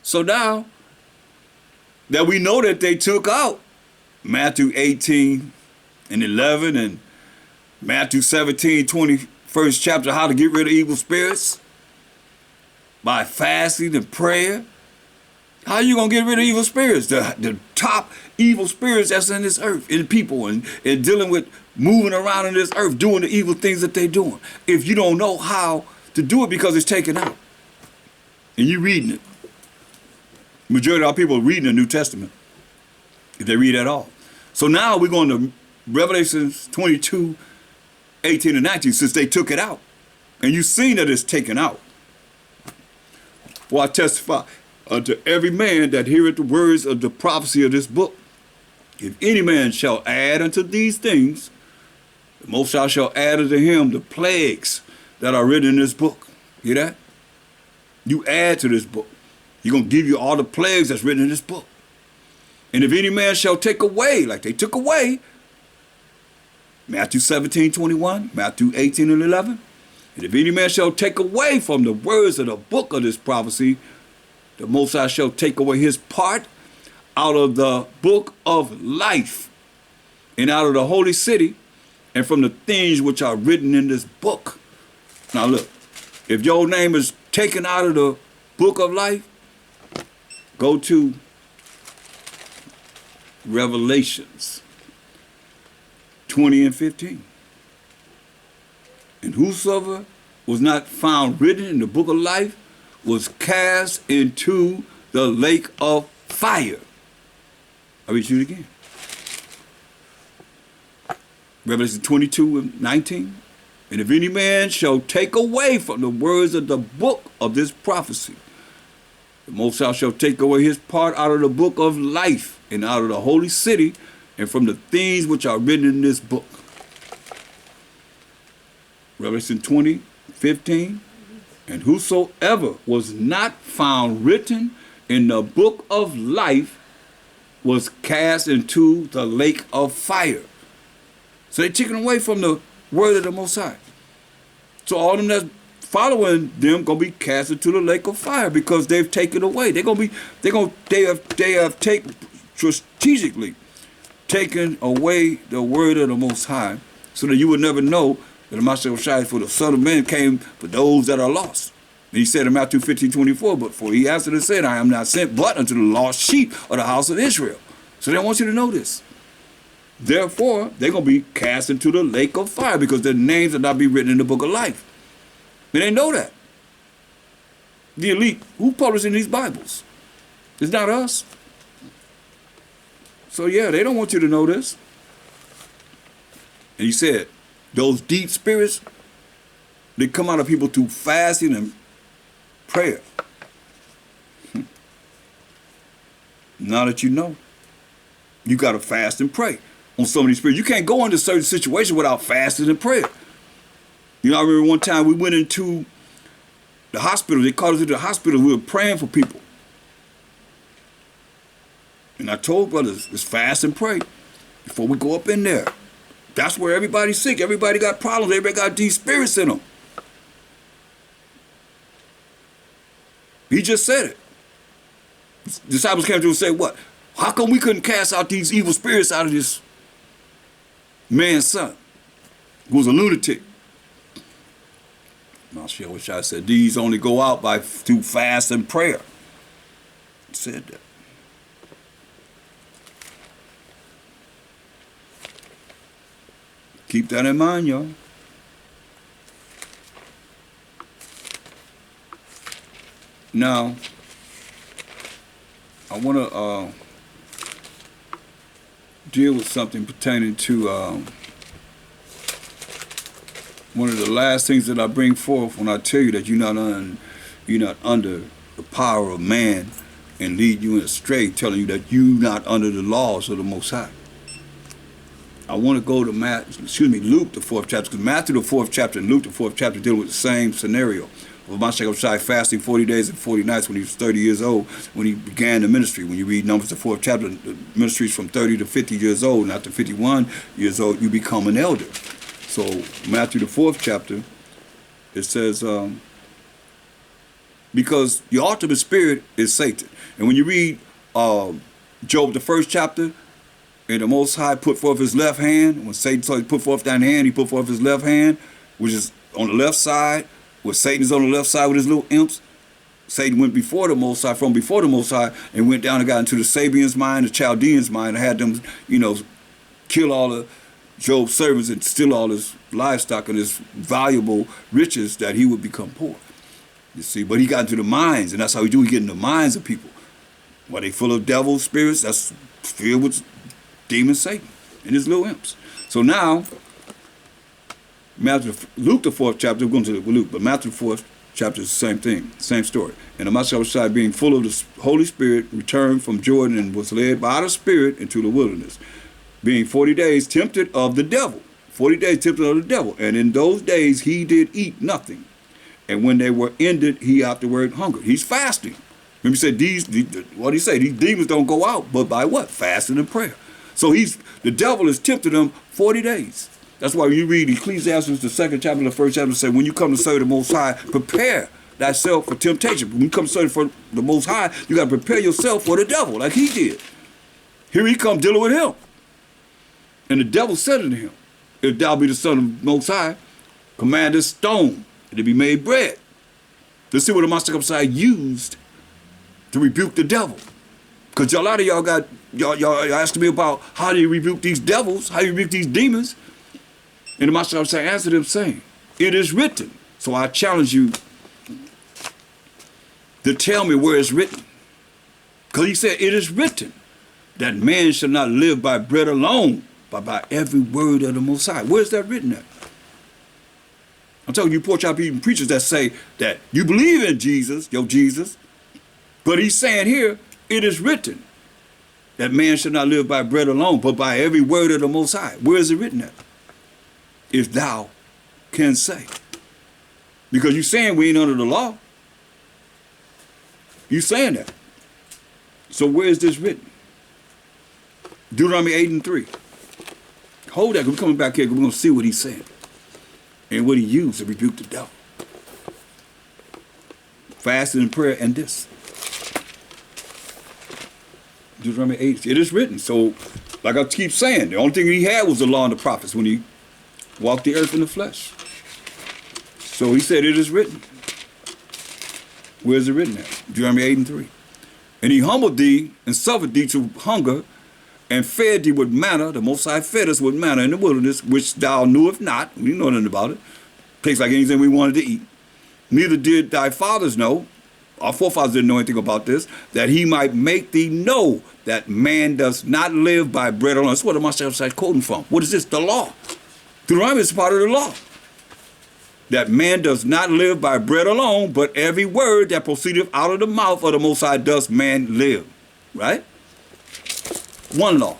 So now that we know that they took out Matthew 18 and 11 and Matthew 17, 21st chapter, how to get rid of evil spirits by fasting and prayer. How are you going to get rid of evil spirits? The top evil spirits that's in this earth, in people, and dealing with moving around in this earth, doing the evil things that they're doing. If you don't know how to do it because it's taken out, and you're reading it. Majority of our people are reading the New Testament, if they read at all. So now we're going to Revelation 22, 18 and 19, since they took it out. And you've seen that it's taken out. For I testify unto every man that heareth the words of the prophecy of this book. If any man shall add unto these things, the Most High shall add unto him the plagues that are written in this book. Hear that? You add to this book. He's going to give you all the plagues that's written in this book. And if any man shall take away, like they took away, Matthew 17, 21, Matthew 18 and 11. And if any man shall take away from the words of the book of this prophecy, the Most High shall take away his part out of the book of life and out of the holy city and from the things which are written in this book. Now look, if your name is taken out of the book of life, go to Revelations 20 and 15. And whosoever was not found written in the book of life was cast into the lake of fire. I'll read you it again. Revelation 22 and 19. And if any man shall take away from the words of the book of this prophecy, the Most High shall take away his part out of the book of life and out of the holy city and from the things which are written in this book. Revelation 20, 15. And whosoever was not found written in the book of life was cast into the lake of fire. So they're taken away from the word of the Most High. So all them that's following them gonna be cast into the lake of fire because they've taken away. They have taken strategically taken away the word of the Most High, so that you would never know that the Master of Shai, for the Son of Man came for those that are lost. And he said in Matthew 15, 24, but for he answered and said, I am not sent but unto the lost sheep of the house of Israel. So they want you to know this. Therefore, they're going to be cast into the lake of fire because their names will not be written in the book of life. They didn't know that. The elite, who publishing these Bibles? It's not us. So yeah, they don't want you to know this. And he said, those deep spirits, they come out of people through fasting and prayer. Now that you know, you got to fast and pray on some of these spirits. You can't go into certain situations without fasting and prayer. You know, I remember one time we went into the hospital. They called us into the hospital. We were praying for people. And I told brothers, let's fast and pray before we go up in there. That's where everybody's sick. Everybody got problems. Everybody got these spirits in them. He just said it. Disciples came to him and said, what? How come we couldn't cast out these evil spirits out of this man's son, who was a lunatic? Mashiach wish I said, these only go out through fast and prayer. He said that. Keep that in mind, y'all. Now, I want to deal with something pertaining to one of the last things that I bring forth when I tell you that you're not under the power of man and lead you astray, telling you that you're not under the laws of the Most High. I want to go to Luke, the 4th chapter, because Matthew, the 4th chapter, and Luke, the 4th chapter, deal with the same scenario of Mashiach Shai fasting 40 days and 40 nights when he was 30 years old, when he began the ministry. When you read Numbers, the 4th chapter, the ministry is from 30 to 50 years old, and after 51 years old, you become an elder. So Matthew, the 4th chapter, it says, because the ultimate spirit is Satan. And when you read Job, the first chapter, and the Most High put forth his left hand. When Satan saw he put forth that hand, he put forth his left hand, which is on the left side, where Satan is on the left side with his little imps. Satan went before the Most High, from before the Most High, and went down and got into the Sabians' mind, the Chaldeans' mind, and had them, kill all of Job's servants and steal all his livestock and his valuable riches that he would become poor. You see, but he got into the minds, and that's how he do. He get in the minds of people. While they full of devil spirits, that's filled with demon Satan and his little imps. So now, Luke the 4th chapter, we're going to Luke, but Matthew the 4th chapter is the same thing, same story. And the Messiah, being full of the Holy Spirit, returned from Jordan and was led by the Spirit into the wilderness, being 40 days tempted of the devil. 40 days tempted of the devil. And in those days he did eat nothing. And when they were ended, he afterward hungered. He's fasting. Remember he said, what he say? These demons don't go out, but by what? Fasting and prayer. So the devil has tempted him 40 days. That's why you read Ecclesiastes, the 2nd chapter, the 1st chapter, say, when you come to serve the Most High, prepare thyself for temptation. When you come to serve for the Most High, you got to prepare yourself for the devil, like he did. Here he come dealing with him. And the devil said unto him, if thou be the Son of the Most High, command this stone to be made bread. Let's see what the Master used to rebuke the devil. Because a lot of y'all asking me about how do you rebuke these devils, how do you rebuke these demons? And the Master answered him saying, it is written. So I challenge you to tell me where it's written. Because he said, it is written that man shall not live by bread alone, but by every word of the Most High. Where's that written at? I'm telling you, pork chop eating preachers that say that you believe in Jesus, your Jesus, but he's saying here, it is written that man should not live by bread alone, but by every word of the Most High. Where is it written at? If thou can say. Because you're saying we ain't under the law. You saying that. So where is this written? Deuteronomy 8:3. Hold that, we're coming back here, we're going to see what he's saying. And what he used to rebuke the devil. Fasting and prayer and this. Deuteronomy 8, it is written. So, like I keep saying, the only thing he had was the law and the prophets when he walked the earth in the flesh. So he said, it is written. Where is it written at? Deuteronomy 8:3. And he humbled thee and suffered thee to hunger and fed thee with manna. The Most High fed us with manna in the wilderness, which thou knewest not. We know nothing about it. Tastes like anything we wanted to eat. Neither did thy fathers know. Our forefathers didn't know anything about this, that he might make thee know that man does not live by bread alone. That's what the Master is quoting from. What is this? The law. Deuteronomy is part of the law. That man does not live by bread alone, but every word that proceedeth out of the mouth of the Most High does man live. Right? One law.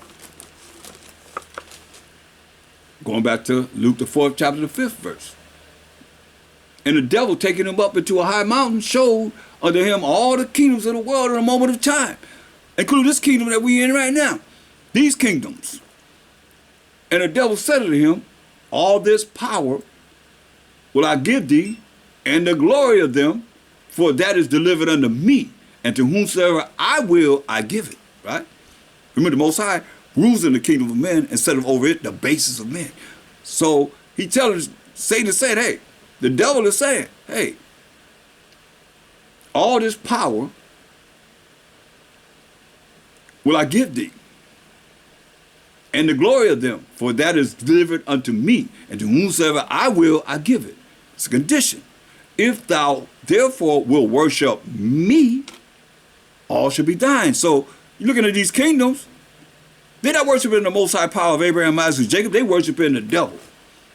Going back to Luke the 4th chapter, the 5th verse. And the devil, taking him up into a high mountain, showed unto him all the kingdoms of the world in a moment of time, including this kingdom that we in right now. These kingdoms. And the devil said unto him, all this power will I give thee, and the glory of them, for that is delivered unto me, and to whomsoever I will, I give it. Right? Remember, the Most High rules in the kingdom of men and set over it the basis of men. So he tells Satan said, hey, the devil is saying, hey, all this power will I give thee, and the glory of them, for that is delivered unto me, and to whomsoever I will, I give it. It's a condition. If thou therefore will worship me, all shall be thine. So you're looking at these kingdoms, they're not worshiping the Most High power of Abraham, Isaac, and Jacob. They're worshiping the devil.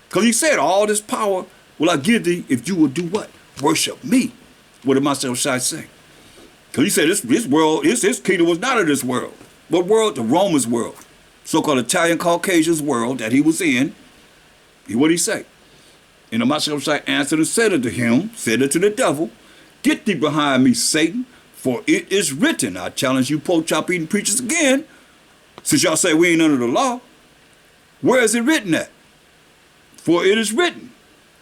Because he said, all this power will I give thee if you will do what? Worship me. What did Master Shai say? Because he said this world, his kingdom was not of this world. What world? The Romans world. So-called Italian Caucasians world that he was in. What did he say? And the Master Shai answered and said unto him, said unto the devil, get thee behind me, Satan, for it is written. I challenge you pork chop eating preachers again. Since y'all say we ain't under the law, where is it written at? For it is written,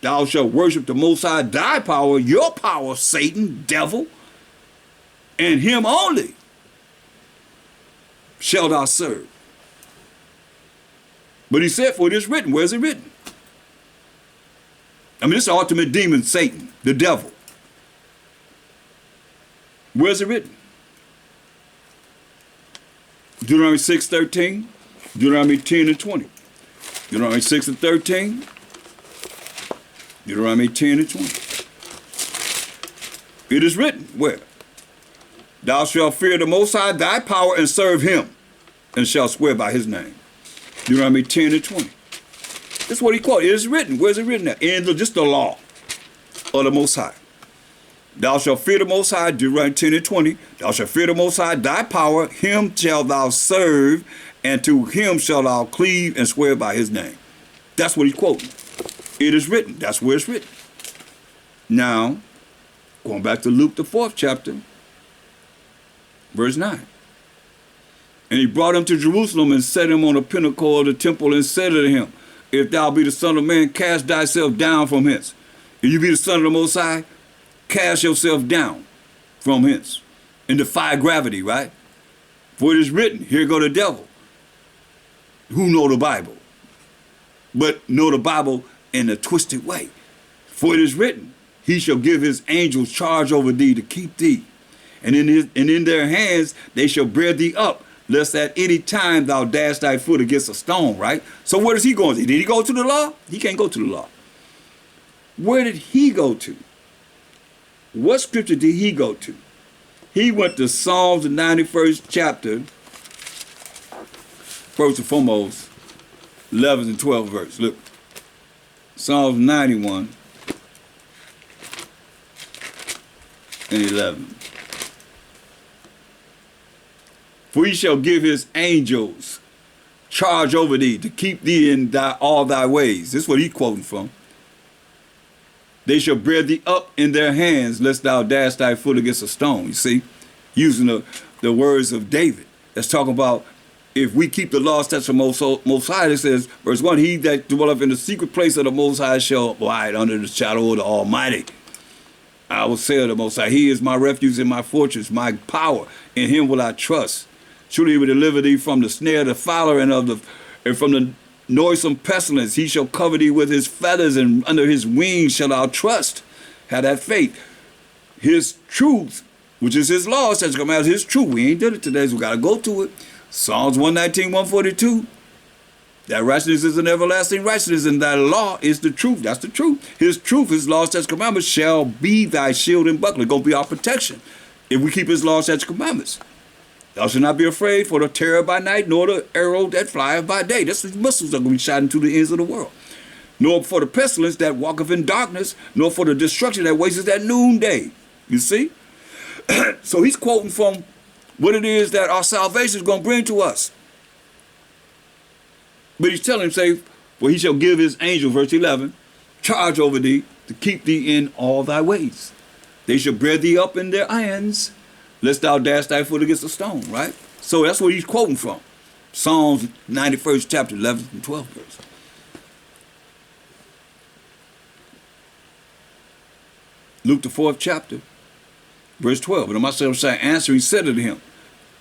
Thou shalt worship the Most High, thy power, your power, Satan, devil, and him only shalt thou serve. But he said, for it is written. Where's it written? I mean, this is the ultimate demon, Satan, the devil. Where's it written? Deuteronomy 6:13, Deuteronomy 10 and 20. Deuteronomy 6 and 13, Deuteronomy 10 and 20. It is written, where? Thou shalt fear the Most High, thy power, and serve him, and shalt swear by his name. Deuteronomy 10 and 20. That's what he quoted. It is written. Where's it written at? In just the law of the Most High. Thou shalt fear the Most High, Deuteronomy 10 and 20. Thou shalt fear the Most High, thy power, him shalt thou serve, and to him shalt thou cleave and swear by his name. That's what he's quoting. It is written. That's where it's written. Now, going back to Luke, the 4th chapter, verse 9. And he brought him to Jerusalem and set him on a pinnacle of the temple and said unto him, if thou be the Son of Man, cast thyself down from hence. If you be the Son of the Most High, cast yourself down from hence and defy gravity, right? For it is written, here go the devil, who know the Bible, but know the Bible in a twisted way. For it is written, he shall give his angels charge over thee to keep thee. And in their hands they shall bear thee up, lest at any time thou dash thy foot against a stone, right? So where is he going to? Did he go to the law? He can't go to the law. Where did he go to? What scripture did he go to? He went to Psalms, the 91st chapter, first and foremost, 11th and 12th verse. Look, Psalms 91 and 11. For he shall give his angels charge over thee to keep thee in all thy ways. This is what he's quoting from. They shall bear thee up in their hands, lest thou dash thy foot against a stone. You see, using the words of David. That's talking about if we keep the law, statutes of Most High. It says, verse 1, he that dwelleth in the secret place of the Most High shall abide under the shadow of the Almighty. I will say of the Most High, he is my refuge and my fortress, my power. In him will I trust. Surely he will deliver thee from the snare of the fowler and from the noisome pestilence. He shall cover thee with his feathers, and under his wings shall thou trust. Have that faith. His truth, which is his law, says come out his truth. We ain't did it today, so we got to go to it. Psalms 119, 142. That righteousness is an everlasting righteousness, and thy law is the truth. That's the truth. His truth, his law, statutes, commandments shall be thy shield and buckler. It's going to be our protection if we keep his law, statutes, commandments. Thou shalt not be afraid for the terror by night, nor the arrow that flieth by day. That's the missiles that are going to be shot into the ends of the world. Nor for the pestilence that walketh in darkness, nor for the destruction that wasteth at noonday. You see? So he's quoting from what it is that our salvation is going to bring to us. But he's telling him, say, for he shall give his angel, verse 11, charge over thee to keep thee in all thy ways. They shall bear thee up in their hands, lest thou dash thy foot against a stone, right? So that's what he's quoting from. Psalms 91st chapter, 11th and 12th verse. Luke the 4th chapter, verse 12. And myself shall answer, he said unto him,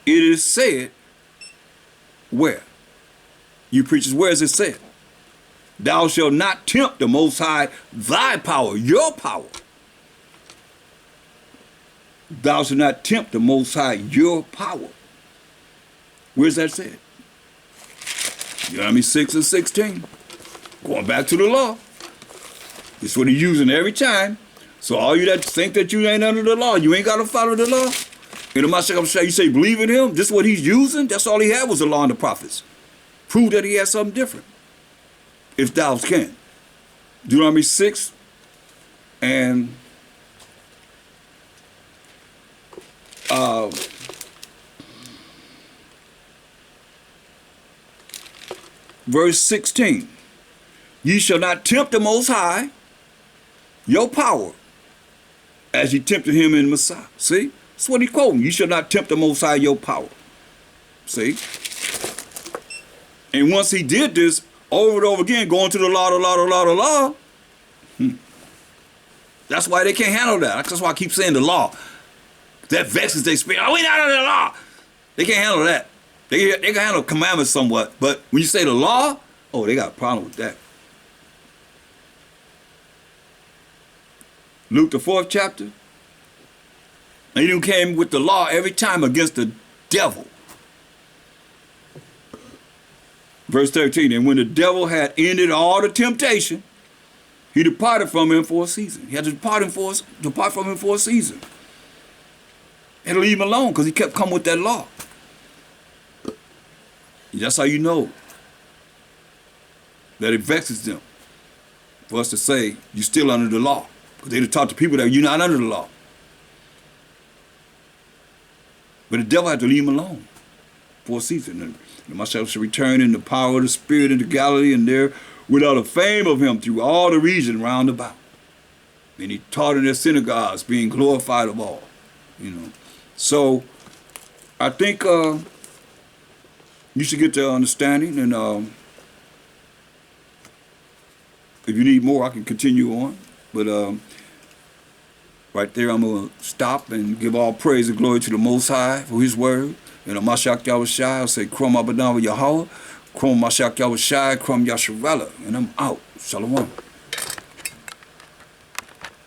it is said, where? You preachers, where is it said? Thou shalt not tempt the Most High, thy power, your power. Thou shalt not tempt the Most High, your power. Where's that said? Deuteronomy 6 and 16. Going back to the law. This is what he's using every time. So all you that think that you ain't under the law, you ain't got to follow the law. And you say believe in him, this is what he's using. That's all he had was the law and the prophets. Prove that he has something different. If thou can. Deuteronomy 6 and verse 16. Ye shall not tempt the Most High, your power, as ye tempted him in Messiah. See? That's what he's quoting. You shall not tempt the Most High, your power. See? And once he did this, over and over again, going to the law, That's why they can't handle that. That's why I keep saying the law. That vexes their spirit. Oh, we not under the law. They can't handle that. They can handle commandments somewhat, but when you say the law, oh, they got a problem with that. Luke, the 4th chapter. And he came with the law every time against the devil. Verse 13, and when the devil had ended all the temptation, he departed from him for a season. He had to depart from him for a season. Had to leave him alone because he kept coming with that law. That's how you know that it vexes them for us to say you're still under the law. Because they'd have taught the people that you're not under the law. But the devil had to leave him alone for a season. And the Messiah shall return in the power of the Spirit into Galilee, and there without a fame of him through all the region round about. And he taught in their synagogues, being glorified of all. So I think you should get the understanding, and if you need more, I can continue on. But right there, I'm going to stop and give all praise and glory to the Most High for his word. And Mashiach Yahushai, I'll say, Krom Abadam Yahweh, Krom Mashiach Yahushai, Krom Yasharella. And I'm out. Shalom.